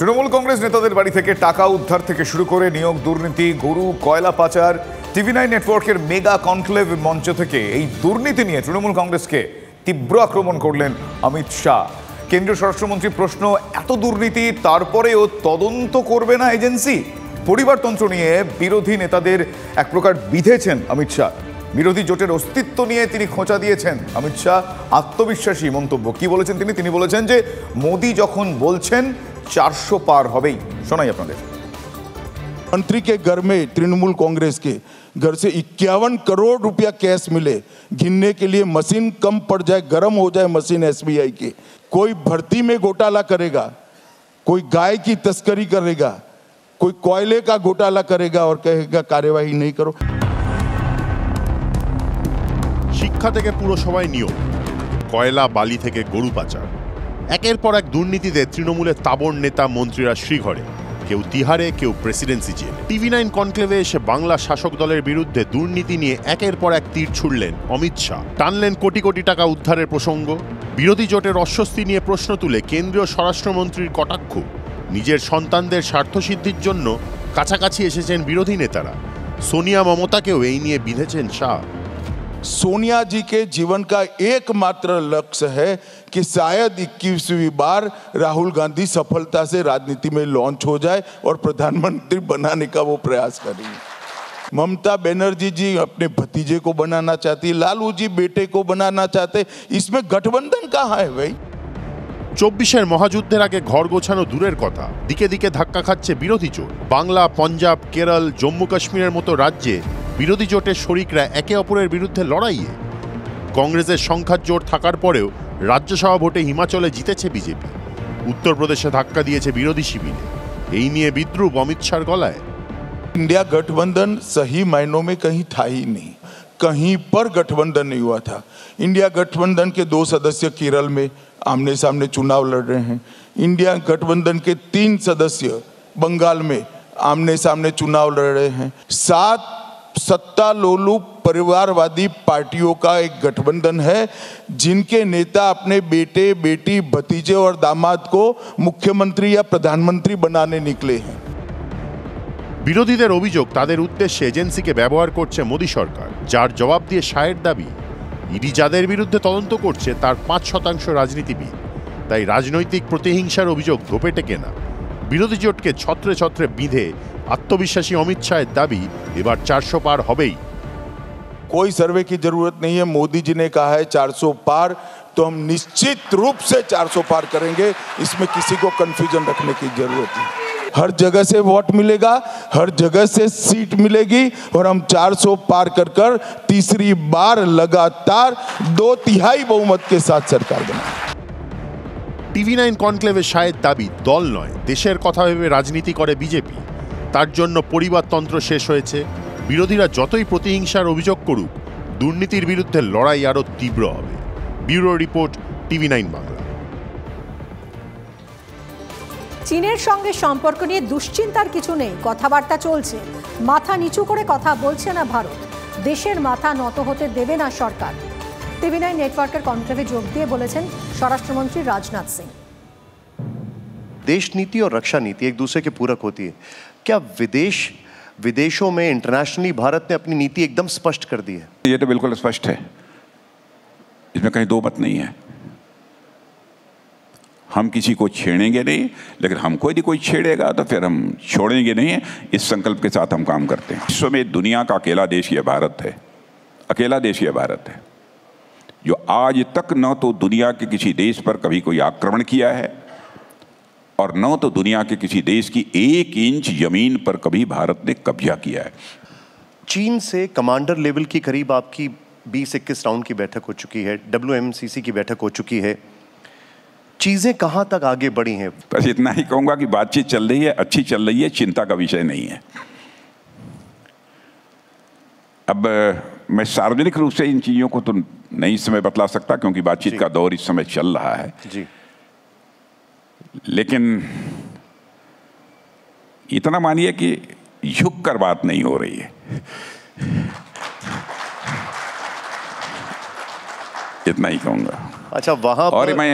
তৃণমূল কংগ্রেস নেতাদের বাড়ি থেকে টাকা উদ্ধার থেকে শুরু করে নিয়োগ দুর্নীতি, গরু, কয়লা পাচার, টিভি9 নেটওয়ার্কের মেগা কনক্লেভ মঞ্চ থেকে এই দুর্নীতি নিয়ে তৃণমূল কংগ্রেসকে তীব্র আক্রমণ করলেন অমিত শাহ। কেন্দ্রীয় স্বরাষ্ট্রমন্ত্রী প্রশ্ন, এত দুর্নীতি তারপরেও তদন্ত করবে না এজেন্সি? পরিবারতন্ত্র নিয়ে বিরোধী নেতাদের এক প্রকার বিধেছেন অমিত শাহ। বিরোধী জোটের অস্তিত্ব নিয়ে তিনি খোঁচা দিয়েছেন অমিত শাহ। আত্মবিশ্বাসী মন্তব্য। কি বলেছেন তিনি বলেছেন যে মোদি যখন বলছেন 400 पार হবেই। শোনাই আপনাদের। मंत्री के घर में तृणमूल कांग्रेस के घर से 51 करोड़ रुपया कैश मिले, गिनने के लिए मशीन कम पड़ जाए, गर्म हो जाए मशीन एसबीआई की। कोई भर्ती में घोटाला करेगा, कोई गाय की तस्करी करेगा, कोई कोयले का घोटाला करेगा और कहेगा कार्यवाही नहीं करो। শিক্ষা থেকে পুরসভায় নিয়োগ, কয়লা বালি থেকে গরু পাচার, একের পর এক দুর্নীতিতে তৃণমূলের তাবড় নেতা মন্ত্রীরা শ্রীঘরে, কেউ তিহারে, কেউ প্রেসিডেন্সি জেলে। টিভি9 কনক্লেভে এসে বাংলা শাসক দলের বিরুদ্ধে দুর্নীতি নিয়ে একের পর এক তীর ছুড়লেন অমিত শাহ। টানলেন কোটি কোটি টাকা উদ্ধারের প্রসঙ্গ। বিরোধী জোটের অস্বস্তি নিয়ে প্রশ্ন তুলে কেন্দ্রীয় স্বরাষ্ট্রমন্ত্রীর কটাক্ষ। নিজের সন্তানদের স্বার্থসিদ্ধির জন্য কাছাকাছি এসেছেন বিরোধী নেতারা। সোনিয়া মমতাকেও এই নিয়ে বিঁধেছেন শাহ। सोनिया जी के जीवन का एकमात्र लक्ष्य है कि शायद 21वीं बार राहुल गांधी सफलता से राजनीति में लॉन्च हो जाए और प्रधानमंत्री बनाने का वो प्रयास करेंगे। ममता बनर्जी जी अपने भतीजे को बनाना चाहती, लालू जी बेटे को बनाना चाहते, इसमें गठबंधन कहाँ है भाई? 24-এর মহাযুদ্ধের আগে ঘর গোছানো দূরের কথা, দিকে দিকে ধাক্কা খাচ্ছে বিরোধী জোট। বাংলা, পঞ্জাব, কেরল, জম্মু কাশ্মীরের মতো রাজ্যে বিরোধী জোটের শরিকরা একে অপরের বিরুদ্ধে লড়াইয়ে। কংগ্রেসের সংখ্যার জোট থাকার পরেও রাজ্যসভা ভোটে হিমাচলে জিতেছে বিজেপি। উত্তরপ্রদেশে ধাক্কা দিয়েছে বিরোধী শিবিরে। এই নিয়ে বিদ্রুপ অমিত শাহর গলায়। इंडिया गठबंधन सही मायनों में कहीं था ही नहीं, कहीं पर गठबंधन नहीं हुआ था। इंडिया गठबंधन के 2 सदस्य केरल में आमने सामने चुनाव लड़ रहे हैं। इंडिया गठबंधन के 3 सदस्य बंगाल में आमने सामने चुनाव लड़ रहे हैं। 7 सत्ता लोलुप परिवारवादी पार्टियों का एक गठबंधन है, जिनके नेता अपने बेटे, बेटी, भतीजे और दामाद को मुख्यमंत्री या प्रधानमंत्री बनाने निकले हैं। বিরোধীদের অভিযোগ, তাদের উদ্দেশ্যে এজেন্সিকে ব্যবহার করছে মোদী সরকার, যার জবাব দিয়ে শাহের দাবি, ইডি যাদের বিরুদ্ধে তদন্ত করছে তার 5% রাজনীতিবিদ। তাই রাজনৈতিক প্রতিহিংসার অভিযোগ ধোপে টেকে না। বিরোধী জোটকে ছত্রে ছত্রে বিঁধে আত্মবিশ্বাসী অমিত শাহের দাবি, এবার 400 पार হবেই। कोई सर्वे की जरूरत नहीं है। मोदी जी ने कहा है 400 पार, तो हम निश्चित रूप से 400 पार करेंगे। इसमें किसी को कंफ्यूजन रखने की जरूरत नहीं। हर जगह से वोट मिलेगा, हर जगह से सीट मिलेगी और हम 400 पार कर कर तीसरी बार लगातार 2/3 बहुमत के साथ सरकार बनाएंगे। টিভি9 কনক্লেভে শাহের দাবি, দল নয় দেশের কথা ভেবে রাজনীতি করে বিজেপি। তার জন্য পরিবারতন্ত্র শেষ হয়েছে। বিরোধীরা যতই প্রতিহিংসার অভিযোগ করুক, দুর্নীতির বিরুদ্ধে লড়াই আরও তীব্র হবে। Bureau report, TV9 Bangla. চীনের সঙ্গে সম্পর্ক নিয়ে দুশ্চিন্তার কিছু নেই, কথাবার্তা চলছে। মাথা নিচু করে কথা বলছে না ভারত, দেশের মাথা নত হতে দেবে না সরকার। টিভি9 নেটওয়ার্কের কনক্লেভে যোগ দিয়ে বলেছেন স্বরাষ্ট্রমন্ত্রী রাজনাথ সিং। देश नीति और रक्षा नीति एक दूसरे के पूरक होती है। क्या विदेशों में इंटरनेशनली भारत ने अपनी नीति एकदम स्पष्ट कर दी है? ये तो बिल्कुल स्पष्ट है, इसमें कहीं दो मत नहीं है। हम किसी को छेड़ेंगे नहीं, लेकिन हमको यदि कोई छेड़ेगा तो फिर हम छोड़ेंगे नहीं। इस संकल्प के साथ हम काम करते हैं। विश्व में दुनिया का अकेला देश ये भारत है, अकेला देश ये भारत है जो आज तक न तो दुनिया के किसी देश पर कभी कोई आक्रमण किया है और न तो दुनिया के किसी देश की 1 इंच जमीन पर कभी भारत ने कब्जा किया है। चीन से कमांडर लेवल की करीब आपकी 20-21 राउंड की बैठक हो चुकी है, WMCC की बैठक हो चुकी है। चीजें कहां तक आगे बढ़ी हैं? बस इतना ही कहूंगा कि बातचीत चल रही है, अच्छी चल रही है, चिंता का विषय नहीं है। अब मैं सार्वजनिक रूप से इन चीजों को तो नहीं इस समय बतला सकता, क्योंकि बातचीत का दौर इस समय चल रहा है जी। लेकिन इतना मानिए कि झुक कर बात नहीं हो रही है, इतना ही कहूंगा। अच्छा, वहां और मैं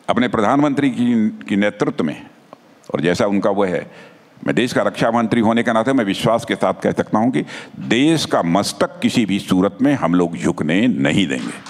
अपने प्रधानमंत्री की नेतृत्व में, और जैसा उनका वो है, मैं देश का रक्षा मंत्री होने के नाते मैं विश्वास के साथ कह सकता हूं कि देश का मस्तक किसी भी सूरत में हम लोग झुकने नहीं देंगे।